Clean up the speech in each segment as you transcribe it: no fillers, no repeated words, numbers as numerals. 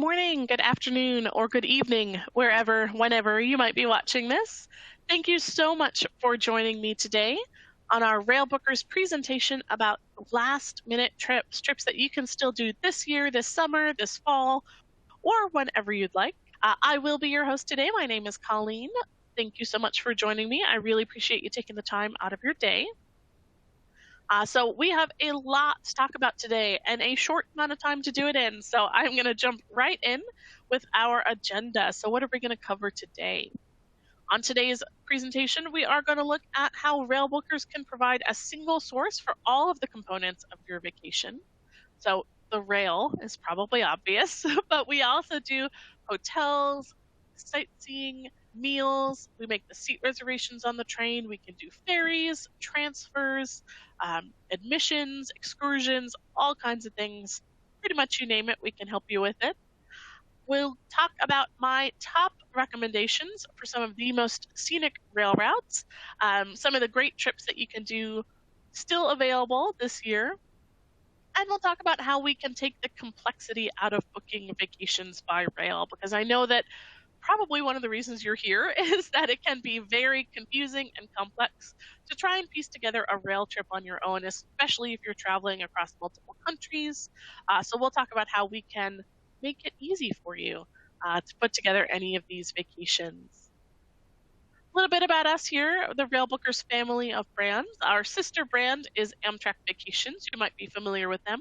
morning, good afternoon, or good evening, wherever, whenever you might be watching this. Thank you so much for joining me today on our Railbookers presentation about last minute trips that you can still do this year, this summer, this fall, or whenever you'd like. I will be your host today. My name is Colleen. Thank you so much for joining me. I really appreciate you taking the time out of your day. So we have a lot to talk about today and a short amount of time to do it in. So I'm going to jump right in with our agenda. So what are we going to cover today? On today's presentation, we are going to look at how Railbookers can provide a single source for all of the components of your vacation. So the rail is probably obvious, but we also do hotels, sightseeing, meals. We make the seat reservations on the train. We can do ferries, transfers, admissions, excursions, all kinds of things. Pretty much you name it, we can help you with it. We'll talk about my top recommendations for some of the most scenic rail routes, some of the great trips that you can do still available this year. And we'll talk about how we can take the complexity out of booking vacations by rail, because I know that probably one of the reasons you're here is that it can be very confusing and complex to try and piece together a rail trip on your own, especially if you're traveling across multiple countries. So we'll talk about how we can make it easy for you to put together any of these vacations. A little bit about us here, the Railbookers family of brands. Our sister brand is Amtrak Vacations. You might be familiar with them.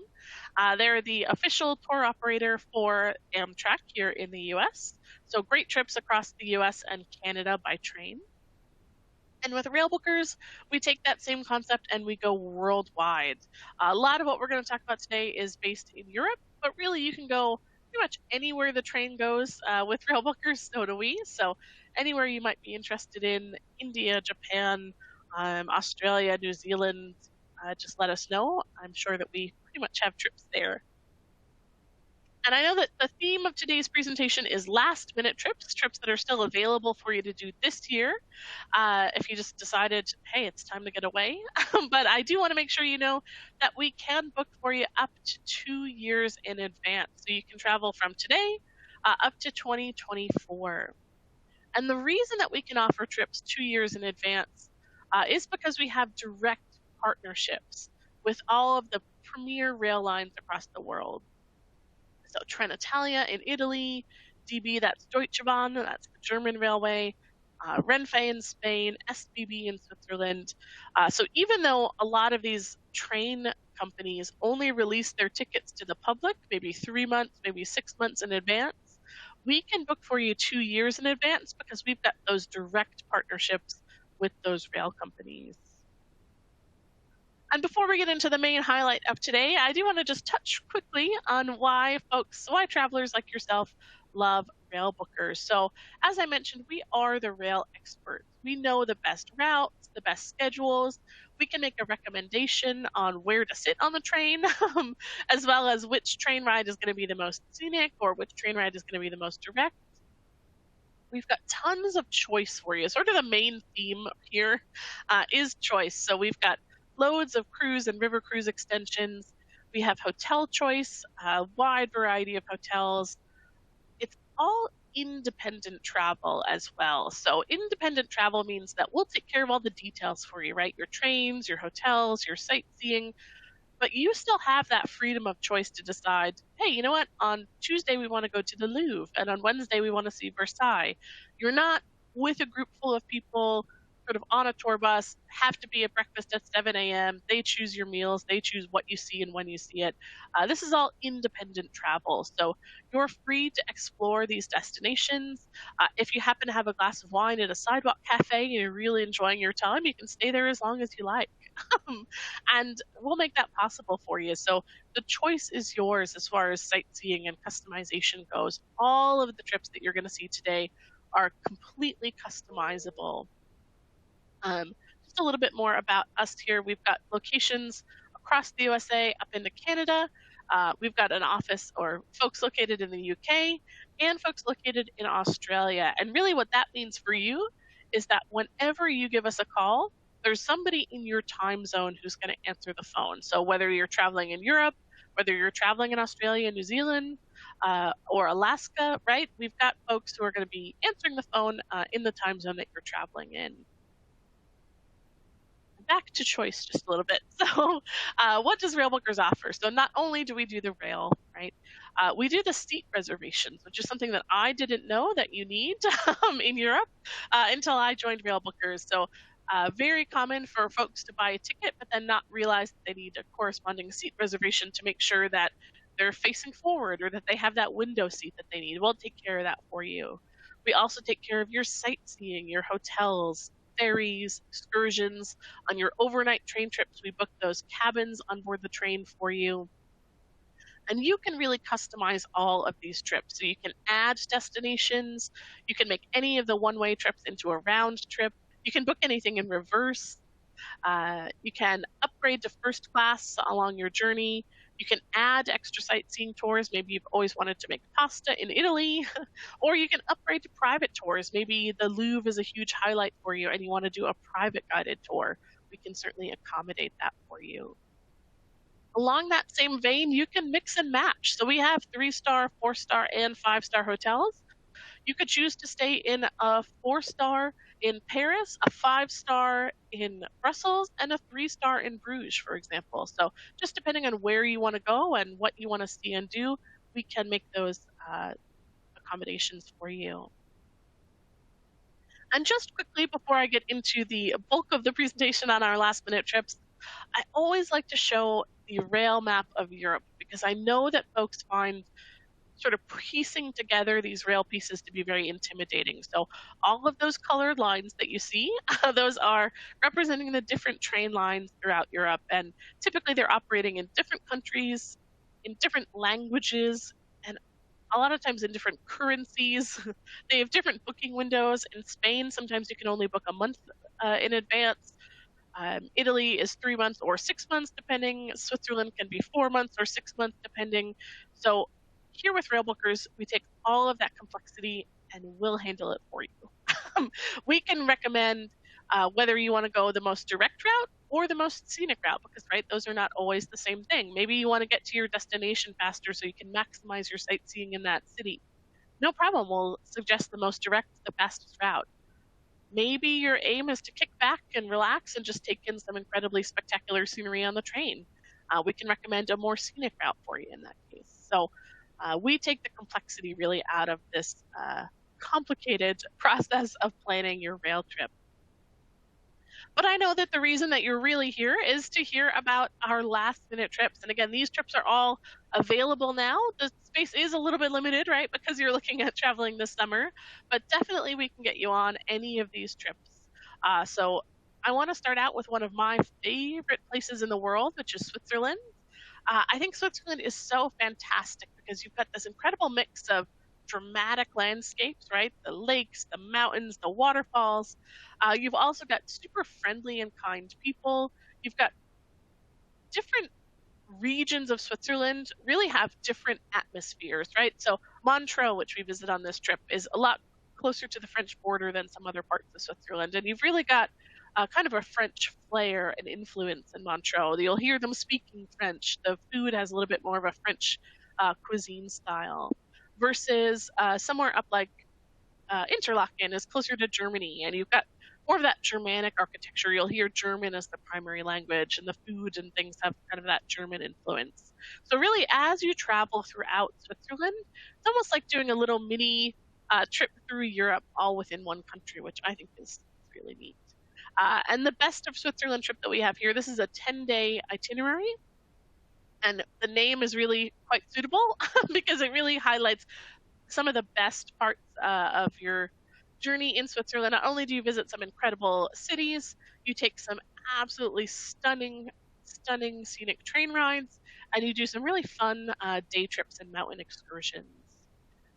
They're the official tour operator for Amtrak here in the US. So great trips across the US and Canada by train. And with Railbookers, we take that same concept and we go worldwide. A lot of what we're going to talk about today is based in Europe, but really you can go pretty much anywhere the train goes with Railbookers, so do we. So anywhere you might be interested in, India, Japan, Australia, New Zealand, just let us know. I'm sure that we pretty much have trips there. And I know that the theme of today's presentation is last minute trips, trips that are still available for you to do this year. If you just decided, hey, it's time to get away. But I do want to make sure you know that we can book for you up to 2 years in advance. So you can travel from today up to 2024. And the reason that we can offer trips 2 years in advance is because we have direct partnerships with all of the premier rail lines across the world. So Trenitalia in Italy, DB, that's Deutsche Bahn, that's the German railway, Renfe in Spain, SBB in Switzerland. So even though a lot of these train companies only release their tickets to the public, maybe 3 months, maybe 6 months in advance, we can book for you 2 years in advance because we've got those direct partnerships with those rail companies. And before we get into the main highlight of today, I do want to just touch quickly on why travelers like yourself love Railbookers. So as I mentioned, we are the rail experts. We know the best routes, the best schedules. We can make a recommendation on where to sit on the train, as well as which train ride is going to be the most scenic or which train ride is going to be the most direct. We've got tons of choice for you. Sort of the main theme here is choice. So we've got loads of cruise and river cruise extensions. We have hotel choice, a wide variety of hotels. It's all independent travel as well. So independent travel means that we'll take care of all the details for you, right? Your trains, your hotels, your sightseeing, but you still have that freedom of choice to decide, hey, you know what? On Tuesday, we want to go to the Louvre, and on Wednesday, we want to see Versailles. You're not with a group full of people sort of on a tour bus, have to be at breakfast at 7 a.m. They choose your meals. They choose what you see and when you see it. This is all independent travel. So you're free to explore these destinations. If you happen to have a glass of wine at a sidewalk cafe and you're really enjoying your time, you can stay there as long as you like. And we'll make that possible for you. So the choice is yours as far as sightseeing and customization goes. All of the trips that you're going to see today are completely customizable. Just a little bit more about us here. We've got locations across the USA, up into Canada. We've got an office or folks located in the UK and folks located in Australia. And really what that means for you is that whenever you give us a call, there's somebody in your time zone who's going to answer the phone. So whether you're traveling in Europe, whether you're traveling in Australia, New Zealand, or Alaska, right? We've got folks who are going to be answering the phone in the time zone that you're traveling in. Back to choice just a little bit. So, what does Railbookers offer? So, not only do we do the rail, right? We do the seat reservations, which is something that I didn't know that you need in Europe until I joined Railbookers. So, very common for folks to buy a ticket, but then not realize that they need a corresponding seat reservation to make sure that they're facing forward or that they have that window seat that they need. We'll take care of that for you. We also take care of your sightseeing, your hotels, ferries, excursions. On your overnight train trips, we book those cabins on board the train for you. And you can really customize all of these trips. So you can add destinations, you can make any of the one way trips into a round trip, you can book anything in reverse. You can upgrade to first class along your journey. You can add extra sightseeing tours. Maybe you've always wanted to make pasta in Italy, or you can upgrade to private tours. Maybe the Louvre is a huge highlight for you and you want to do a private guided tour. We can certainly accommodate that for you. Along that same vein, you can mix and match. So we have 3-star, 4-star, and 5-star hotels. You could choose to stay in a 4-star in Paris, a 5-star in Brussels, and a 3-star in Bruges, for example. So just depending on where you want to go and what you want to see and do, we can make those accommodations for you. And just quickly, before I get into the bulk of the presentation on our last minute trips, I always like to show the rail map of Europe because I know that folks find sort of piecing together these rail pieces to be very intimidating. So all of those colored lines that you see, those are representing the different train lines throughout Europe. And typically they're operating in different countries, in different languages, and a lot of times in different currencies. They have different booking windows. In Spain, sometimes you can only book a month in advance. Italy is 3 months or 6 months, depending. Switzerland can be 4 months or 6 months, depending. So here with Railbookers, we take all of that complexity and we'll handle it for you. We can recommend whether you want to go the most direct route or the most scenic route, because right, those are not always the same thing. Maybe you want to get to your destination faster so you can maximize your sightseeing in that city. No problem, we'll suggest the most direct, the fastest route. Maybe your aim is to kick back and relax and just take in some incredibly spectacular scenery on the train. We can recommend a more scenic route for you in that case. So we take the complexity really out of this complicated process of planning your rail trip. But I know that the reason that you're really here is to hear about our last minute trips. And again, these trips are all available now. The space is a little bit limited, right? Because you're looking at traveling this summer, but definitely we can get you on any of these trips. So I want to start out with one of my favorite places in the world, which is Switzerland. I think Switzerland is so fantastic because you've got this incredible mix of dramatic landscapes, right? The lakes, the mountains, the waterfalls. You've also got super friendly and kind people. You've got different regions of Switzerland really have different atmospheres, right? So Montreux, which we visit on this trip, is a lot closer to the French border than some other parts of Switzerland. And you've really got kind of a French flair and influence in Montreux. You'll hear them speaking French. The food has a little bit more of a French cuisine style versus somewhere up like Interlaken is closer to Germany, and you've got more of that Germanic architecture. You'll hear German as the primary language, and the food and things have kind of that German influence. So really, as you travel throughout Switzerland, it's almost like doing a little mini trip through Europe all within one country, which I think is really neat. And the best of Switzerland trip that we have here, this is a 10-day itinerary. And the name is really quite suitable because it really highlights some of the best parts of your journey in Switzerland. Not only do you visit some incredible cities, you take some absolutely stunning scenic train rides, and you do some really fun day trips and mountain excursions.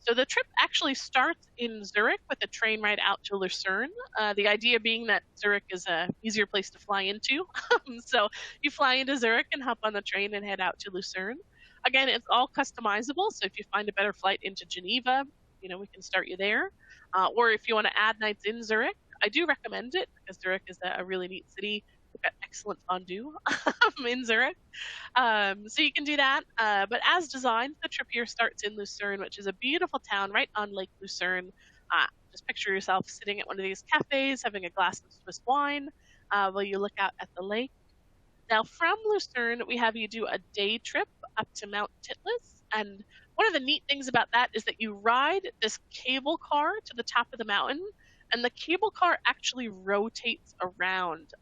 So the trip actually starts in Zurich with a train ride out to Lucerne. The idea being that Zurich is a easier place to fly into. So you fly into Zurich and hop on the train and head out to Lucerne. Again, it's all customizable. So if you find a better flight into Geneva, we can start you there. Or if you want to add nights in Zurich, I do recommend it because Zurich is a really neat city. We've got excellent fondue in Zurich. So you can do that. But as designed, the trip here starts in Lucerne, which is a beautiful town right on Lake Lucerne. Just picture yourself sitting at one of these cafes, having a glass of Swiss wine while you look out at the lake. Now, from Lucerne, we have you do a day trip up to Mount Titlis. And one of the neat things about that is that you ride this cable car to the top of the mountain, and the cable car actually rotates around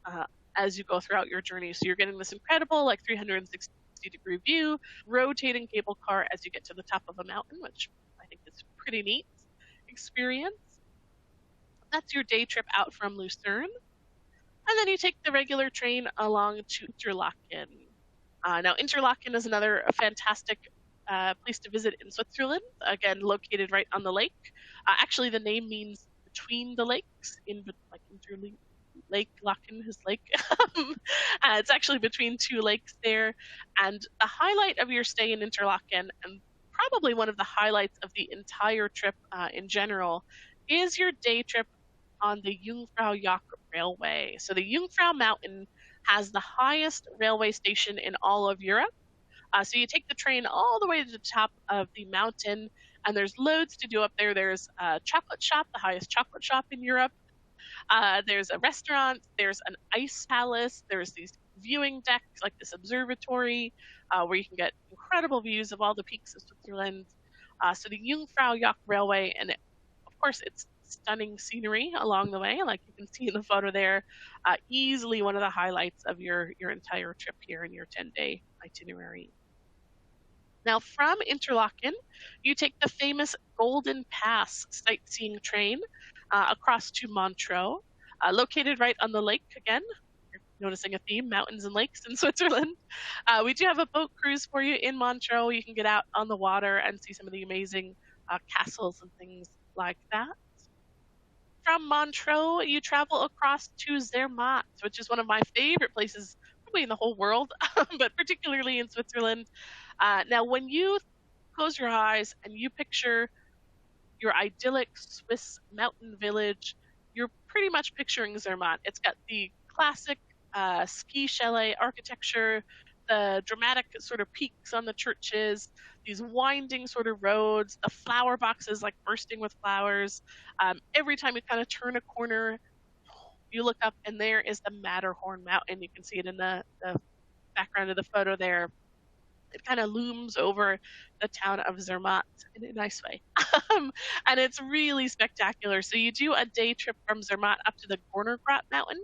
as you go throughout your journey. So you're getting this incredible, like 360-degree view, rotating cable car as you get to the top of a mountain, which I think is a pretty neat experience. That's your day trip out from Lucerne. And then you take the regular train along to Interlaken. Now, Interlaken is another fantastic place to visit in Switzerland, again, located right on the lake. Actually, the name means between the lakes, like Lake Laken is lake. It's actually between two lakes there. And the highlight of your stay in Interlaken, and probably one of the highlights of the entire trip in general, is your day trip on the JUNGFRAUJOCH railway. So the Jungfrau Mountain has the highest railway station in all of Europe. So you take the train all the way to the top of the mountain, and there's loads to do up there. There's a chocolate shop, the highest chocolate shop in Europe. There's a restaurant. There's an ice palace. There's these viewing decks, like this observatory, where you can get incredible views of all the peaks of Switzerland. So the JUNGFRAUJOCH railway, and of course, it's stunning scenery along the way, like you can see in the photo there. Easily one of the highlights of your entire trip here in your 10-day itinerary. Now, from Interlaken, you take the famous Golden Pass sightseeing train across to Montreux, located right on the lake again. You're noticing a theme, mountains and lakes in Switzerland. We do have a boat cruise for you in Montreux. You can get out on the water and see some of the amazing castles and things like that. From Montreux, you travel across to Zermatt, which is one of my favorite places, probably in the whole world, but particularly in Switzerland. Now, when you close your eyes and you picture your idyllic Swiss mountain village, you're pretty much picturing Zermatt. It's got the classic ski chalet architecture, the dramatic sort of peaks on the churches, these winding sort of roads, the flower boxes like bursting with flowers. Every time you kind of turn a corner, you look up and there is the Matterhorn mountain. You can see it in the background of the photo there. It kind of looms over the town of Zermatt in a nice way. And it's really spectacular. So you do a day trip from Zermatt up to the Gornergrat mountain.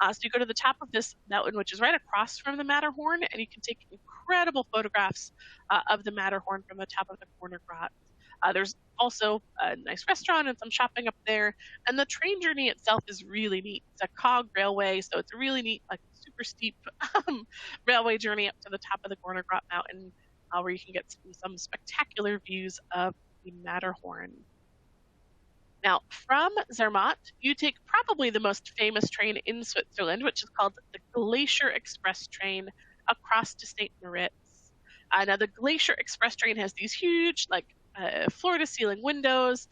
So you go to the top of this mountain, which is right across from the Matterhorn, and you can take incredible photographs of the Matterhorn from the top of the Gornergrat. There's also a nice restaurant and some shopping up there, and the train journey itself is really neat. It's a cog railway, so it's a really neat, like super steep railway journey up to the top of the Gornergrat mountain, where you can get some spectacular views of the Matterhorn. Now, from Zermatt, you take probably the most famous train in Switzerland, which is called the Glacier Express train across to St. Moritz. Now, the Glacier Express train has these huge, like, floor-to-ceiling windows.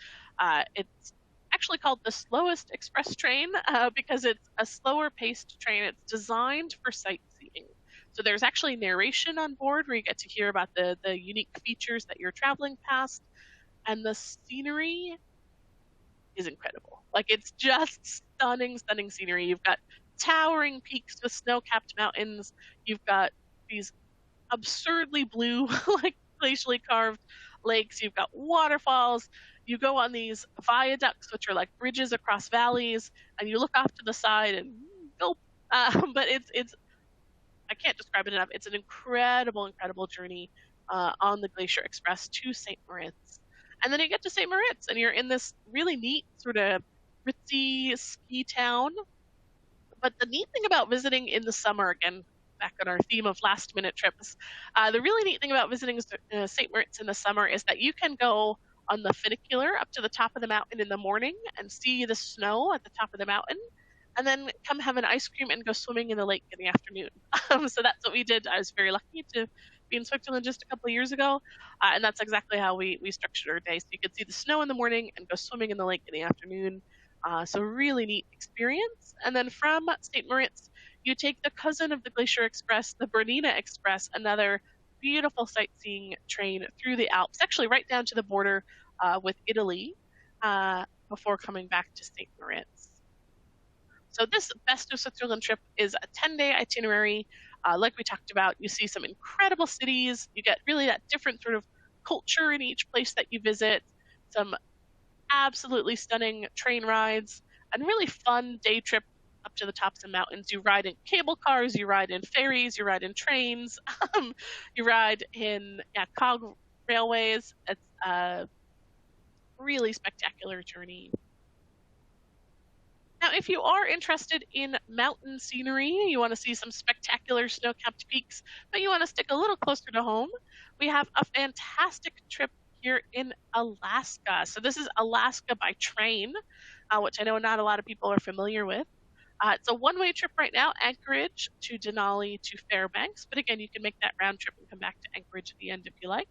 It's actually called the slowest express train because it's a slower-paced train. It's designed for sightseeing. So there's actually narration on board where you get to hear about the unique features that you're traveling past, and the scenery is incredible. Like, it's just stunning, stunning scenery. You've got towering peaks with snow-capped mountains. You've got these absurdly blue, like glacially carved lakes. You've got waterfalls. You go on these viaducts, which are like bridges across valleys, and you look off to the side and go. But it's I can't describe it enough. It's an incredible, incredible journey on the Glacier Express to St. Moritz. And then you get to St. Moritz, and you're in this really neat sort of ritzy ski town. But the neat thing about visiting in the summer, again, back on our theme of last-minute trips, the really neat thing about visiting St. Moritz in the summer is that you can go on the funicular up to the top of the mountain in the morning and see the snow at the top of the mountain, and then come have an ice cream and go swimming in the lake in the afternoon. So that's what we did. I was very lucky to be in Switzerland just a couple of years ago, and that's exactly how we structured our day. So you could see the snow in the morning and go swimming in the lake in the afternoon. So really neat experience. And then from St. Moritz, You take the cousin of the Glacier Express, the Bernina Express, another beautiful sightseeing train through the Alps, actually right down to the border with Italy, before coming back to St. Moritz. So this Best of Switzerland trip is a 10-day itinerary. Like we talked about, you see some incredible cities. You get really that different sort of culture in each place that you visit, some absolutely stunning train rides, and really fun day trip up to the tops of mountains. You ride in cable cars, you ride in ferries, you ride in trains, you ride in cog railways. It's a really spectacular journey. Now, if you are interested in mountain scenery, you want to see some spectacular snow-capped peaks, but you want to stick a little closer to home, we have a fantastic trip here in Alaska. So this is Alaska by train, which I know not a lot of people are familiar with. It's a one-way trip right now, Anchorage to Denali to Fairbanks. But again, you can make that round trip and come back to Anchorage at the end if you like.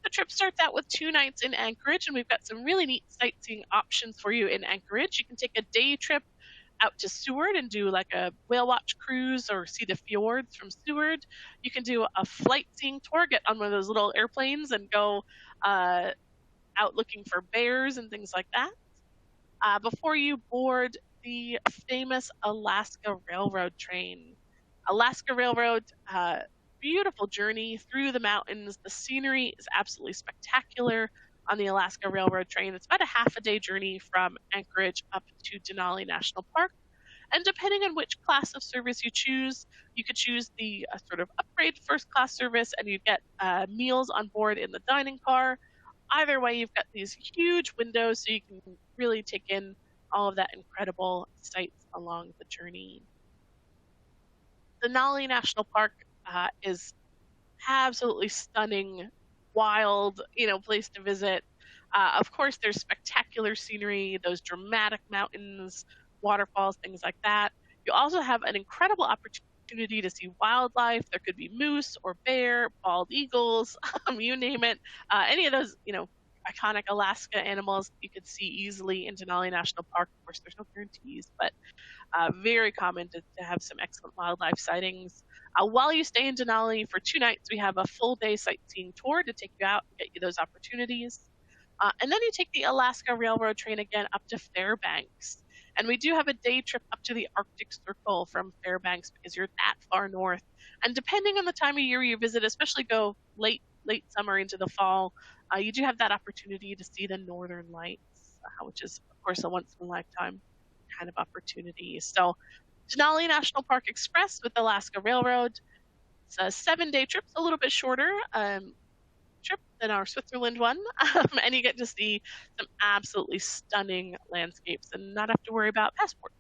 The trip starts out with 2 nights in Anchorage, and we've got some really neat sightseeing options for you in Anchorage. You can take a day trip out to Seward and do like a whale watch cruise or see the fjords from Seward. You can do a flight seeing tour, get on one of those little airplanes and go out looking for bears and things like that. Before you board the famous Alaska Railroad train. Alaska Railroad, beautiful journey through the mountains. The scenery is absolutely spectacular on the Alaska Railroad train. It's about a half-a-day journey from Anchorage up to Denali National Park. And depending on which class of service you choose, you could choose the sort of upgrade first-class service, and you get meals on board in the dining car. Either way, you've got these huge windows, so you can really take in all of that incredible sights along the journey. Denali National Park is absolutely stunning, wild, place to visit. Of course, there's spectacular scenery, those dramatic mountains, waterfalls, things like that. You also have an incredible opportunity to see wildlife. There could be moose or bear, bald eagles, you name it. Any of those, iconic Alaska animals you could see easily in Denali National Park. Of course, there's no guarantees, but very common to have some excellent wildlife sightings. While you stay in Denali for 2 nights, we have a full day sightseeing tour to take you out and get you those opportunities. And then you take the Alaska Railroad train again up to Fairbanks. And we do have a day trip up to the Arctic Circle from Fairbanks because you're that far north. And depending on the time of year you visit, especially go late summer into the fall, you do have that opportunity to see the Northern Lights, which is, of course, a once-in-a-lifetime kind of opportunity. So Denali National Park Express with Alaska Railroad. It's a 7-day trip, a little bit shorter trip than our Switzerland one, and you get to see some absolutely stunning landscapes and not have to worry about passports.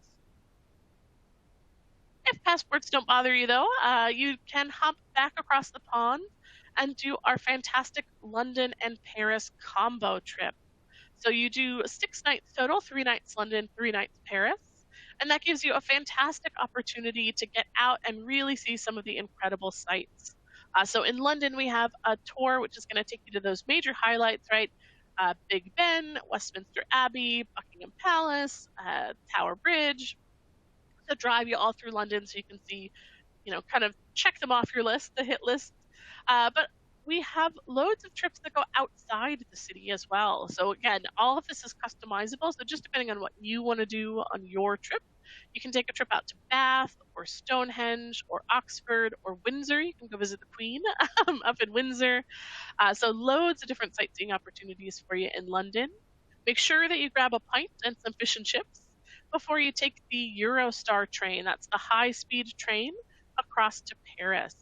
If passports don't bother you, though, you can hop back across the pond and do our fantastic London and Paris combo trip. So you do 6 nights total, 3 nights London, 3 nights Paris. And that gives you a fantastic opportunity to get out and really see some of the incredible sights. So in London, we have a tour which is going to take you to those major highlights, right? Big Ben, Westminster Abbey, Buckingham Palace, Tower Bridge. To drive you all through London so you can see, kind of check them off your list, the hit list. But we have loads of trips that go outside the city as well. So again, all of this is customizable. So just depending on what you want to do on your trip, you can take a trip out to Bath or Stonehenge or Oxford or Windsor. You can go visit the Queen up in Windsor. So loads of different sightseeing opportunities for you in London. Make sure that you grab a pint and some fish and chips before you take the Eurostar train. That's the high-speed train across to Paris.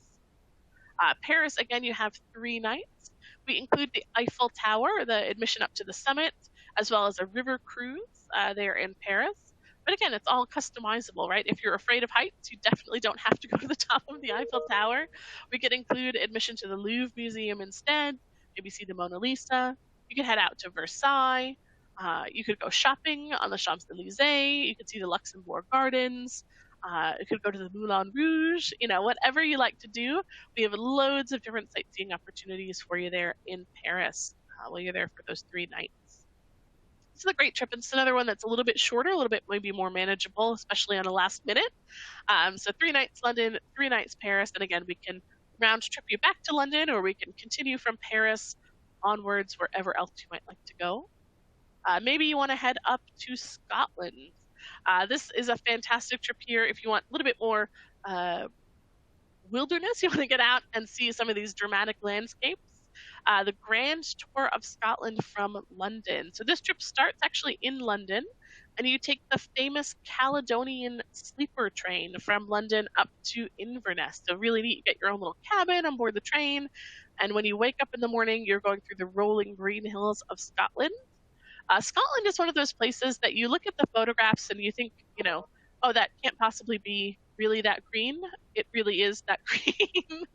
Paris, again, you have 3 nights. We include the Eiffel Tower, the admission up to the summit, as well as a river cruise there in Paris. But again, it's all customizable, right? If you're afraid of heights, you definitely don't have to go to the top of the Eiffel Tower. We could include admission to the Louvre Museum instead, maybe see the Mona Lisa. You could head out to Versailles. You could go shopping on the Champs-Élysées. You could see the Luxembourg Gardens. You could go to the Moulin Rouge. Whatever you like to do. We have loads of different sightseeing opportunities for you there in Paris while you're there for those 3 nights. This is a great trip. It's another one that's a little bit shorter, a little bit maybe more manageable, especially on a last minute. So 3 nights London, 3 nights Paris, and again we can round trip you back to London, or we can continue from Paris onwards wherever else you might like to go. Maybe you want to head up to Scotland. This is a fantastic trip here if you want a little bit more wilderness. You want to get out and see some of these dramatic landscapes. The Grand Tour of Scotland from London. So this trip starts actually in London, and you take the famous Caledonian sleeper train from London up to Inverness. So really neat. You get your own little cabin on board the train, and when you wake up in the morning, you're going through the rolling green hills of Scotland. Scotland is one of those places that you look at the photographs and you think, oh, that can't possibly be really that green. It really is that green.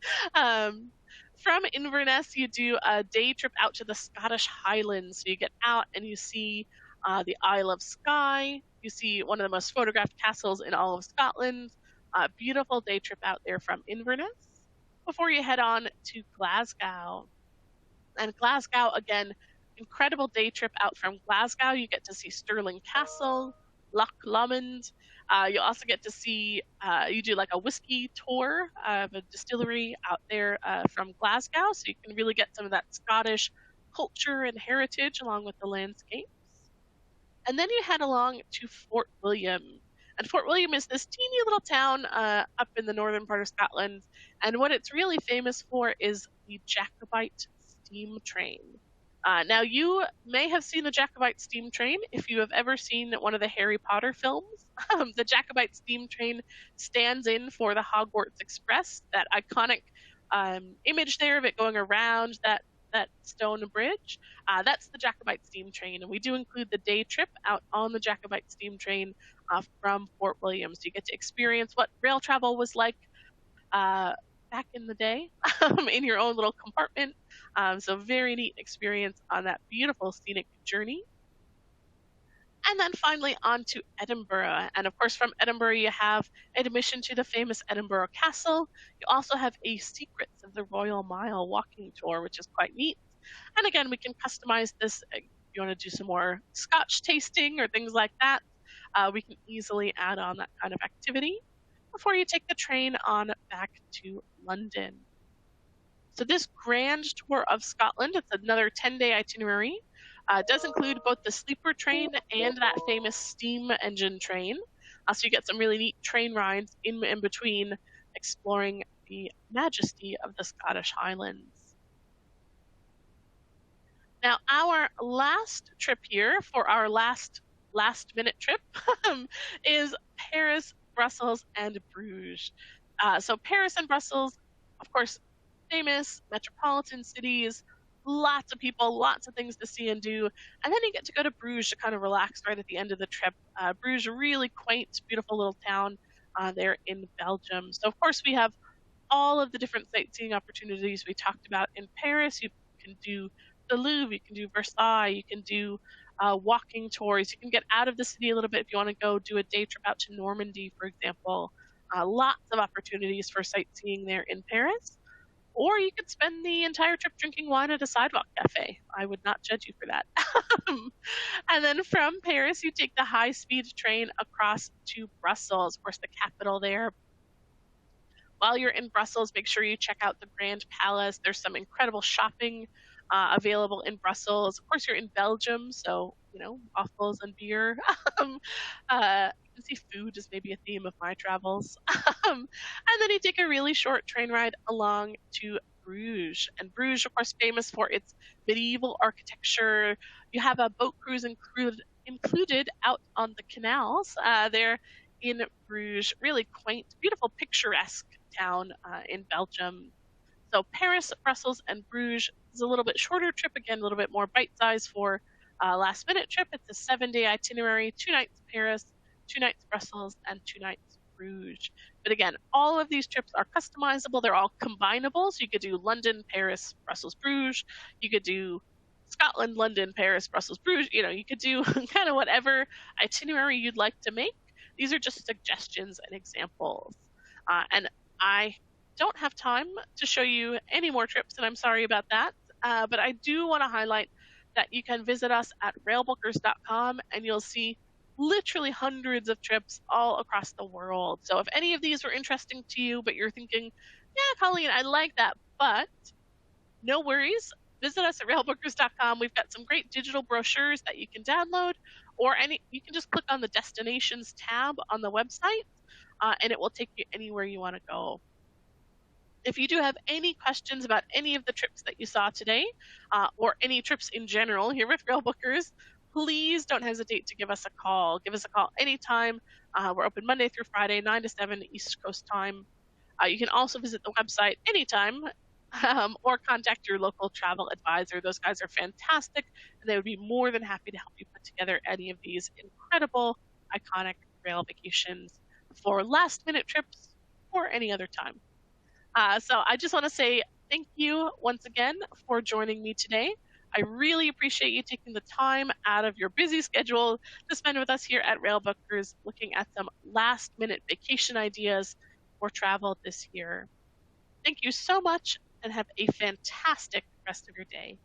From Inverness, you do a day trip out to the Scottish Highlands. So you get out and you see the Isle of Skye. You see one of the most photographed castles in all of Scotland. Beautiful day trip out there from Inverness before you head on to Glasgow. And Glasgow, again, incredible day trip out from Glasgow. You get to see Stirling Castle, Loch Lomond. You also get to see, you do like a whiskey tour of a distillery out there from Glasgow. So you can really get some of that Scottish culture and heritage along with the landscapes. And then you head along to Fort William. And Fort William is this teeny little town up in the northern part of Scotland. And what it's really famous for is the Jacobite steam train. Now, you may have seen the Jacobite steam train if you have ever seen one of the Harry Potter films. The Jacobite steam train stands in for the Hogwarts Express, that iconic image there of it going around that stone bridge. That's the Jacobite steam train, and we do include the day trip out on the Jacobite steam train from Fort William. So you get to experience what rail travel was like back in the day in your own little compartment. So very neat experience on that beautiful scenic journey. And then finally on to Edinburgh. And of course from Edinburgh you have admission to the famous Edinburgh Castle. You also have a Secrets of the Royal Mile walking tour, which is quite neat. And again, we can customize this if you want to do some more Scotch tasting or things like that. We can easily add on that kind of activity before you take the train on back to London. So this Grand Tour of Scotland, it's another 10-day itinerary. Does include both the sleeper train and that famous steam engine train. So you get some really neat train rides in between, exploring the majesty of the Scottish Highlands. Now, our last trip here for our last minute trip is Paris, Brussels, and Bruges. So Paris and Brussels, of course, famous metropolitan cities, lots of people, lots of things to see and do. And then you get to go to Bruges to kind of relax right at the end of the trip. Bruges, a really quaint, beautiful little town there in Belgium. So, of course, we have all of the different sightseeing opportunities we talked about in Paris. You can do the Louvre, you can do Versailles, you can do walking tours. You can get out of the city a little bit if you want to go do a day trip out to Normandy, for example. Lots of opportunities for sightseeing there in Paris. Or you could spend the entire trip drinking wine at a sidewalk cafe. I would not judge you for that. And then from Paris, you take the high-speed train across to Brussels, of course, the capital there. While you're in Brussels, make sure you check out the Grand Palace. There's some incredible shopping available in Brussels. Of course, you're in Belgium, so, waffles and beer. You can see food is maybe a theme of my travels. And then you take a really short train ride along to Bruges. And Bruges, of course, famous for its medieval architecture. You have a boat cruise included out on the canals there in Bruges. Really quaint, beautiful, picturesque town in Belgium. So Paris, Brussels, and Bruges is a little bit shorter trip, again, a little bit more bite-sized for a last-minute trip. It's a 7-day itinerary, 2 nights Paris, 2 nights Brussels, and 2 nights Bruges. But again, all of these trips are customizable. They're all combinable. So you could do London, Paris, Brussels, Bruges. You could do Scotland, London, Paris, Brussels, Bruges. You could do kind of whatever itinerary you'd like to make. These are just suggestions and examples. And I don't have time to show you any more trips, and I'm sorry about that. But I do want to highlight that you can visit us at railbookers.com, and you'll see literally hundreds of trips all across the world. So if any of these were interesting to you, but you're thinking, yeah, Colleen, I like that, but no worries. Visit us at railbookers.com. We've got some great digital brochures that you can download, or you can just click on the Destinations tab on the website, and it will take you anywhere you want to go. If you do have any questions about any of the trips that you saw today, or any trips in general here with Railbookers, please don't hesitate to give us a call. Give us a call anytime. We're open Monday through Friday, 9 to 7 East Coast time. You can also visit the website anytime, or contact your local travel advisor. Those guys are fantastic, and they would be more than happy to help you put together any of these incredible, iconic rail vacations for last-minute trips or any other time. So I just want to say thank you once again for joining me today. I really appreciate you taking the time out of your busy schedule to spend with us here at Railbookers, looking at some last-minute vacation ideas for travel this year. Thank you so much, and have a fantastic rest of your day.